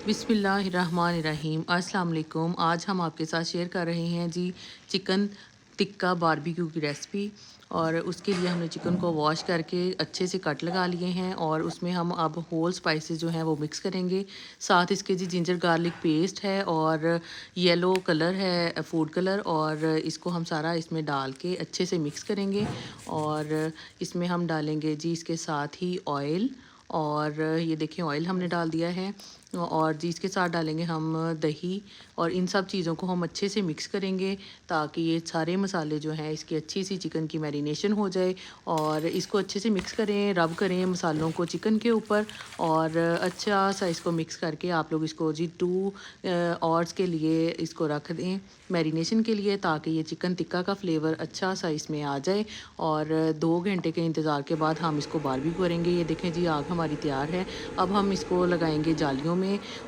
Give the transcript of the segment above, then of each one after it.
बिस्मिल्लाहिर्रहमानिर्रहीम। अस्सलाम वालेकुम। आज हम आपके साथ शेयर कर रहे हैं जी चिकन टिक्का बारबेक्यू की रेसिपी। और उसके लिए हमने चिकन को वॉश करके अच्छे से कट लगा लिए हैं और उसमें हम अब होल स्पाइसेस जो हैं वो मिक्स करेंगे। साथ इसके जी जिंजर गार्लिक पेस्ट है और येलो कलर है, फूड कलर, और इसको हम सारा इसमें डाल के अच्छे से मिक्स करेंगे। और इसमें हम डालेंगे जी इसके साथ ही ऑयल, और ये देखिए ऑयल हमने डाल दिया है। और जी इसके साथ डालेंगे हम दही, और इन सब चीज़ों को हम अच्छे से मिक्स करेंगे ताकि ये सारे मसाले जो हैं इसकी अच्छी सी चिकन की मैरिनेशन हो जाए। और इसको अच्छे से मिक्स करें, रब करें मसालों को चिकन के ऊपर, और अच्छा सा इसको मिक्स करके आप लोग इसको जी 2 आवर्स के लिए इसको रख दें मैरिनेशन के लिए, ताकि ये चिकन टिक्का का फ्लेवर अच्छा सा इसमें आ जाए। और 2 घंटे के इंतज़ार के बाद हम इसको बारबेक्यू करेंगे। ये देखें जी आग हमारी तैयार है। अब हम इसको लगाएंगे जालियों में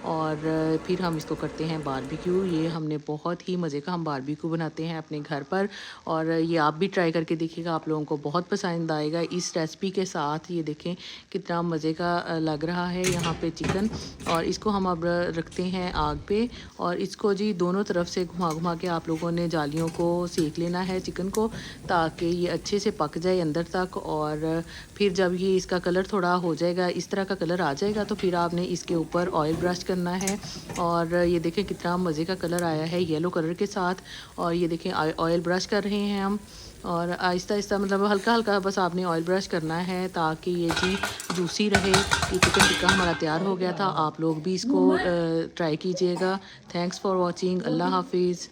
और फिर हम इसको करते हैं बारबेक्यू। ये हमने बहुत ही मज़े का हम बारबेक्यू बनाते हैं अपने घर पर, और ये आप भी ट्राई करके देखिएगा, आप लोगों को बहुत पसंद आएगा इस रेसिपी के साथ। ये देखें कितना मज़े का लग रहा है यहाँ पे चिकन। और इसको हम अब रखते हैं आग पे, और इसको जी दोनों तरफ से घुमा घुमा के आप लोगों ने जालियों को सेक लेना है चिकन को, ताकि ये अच्छे से पक जाए अंदर तक। और फिर जब ये इसका कलर थोड़ा हो जाएगा, इस तरह का कलर आ जाएगा, तो फिर आपने इसके ऊपर ऑयल ब्रश करना है। और ये देखें कितना मज़े का कलर आया है येलो कलर के साथ। और ये देखें ऑयल ब्रश कर रहे हैं हम, और आहिस्ता आहिस्ता मतलब हल्का हल्का बस आपने ऑयल ब्रश करना है ताकि ये जी जूसी रहे। ये चिकन टिक्का हमारा तैयार हो गया था। आप लोग भी इसको ट्राई कीजिएगा। Thanks for watching. अल्लाह हाफिज़।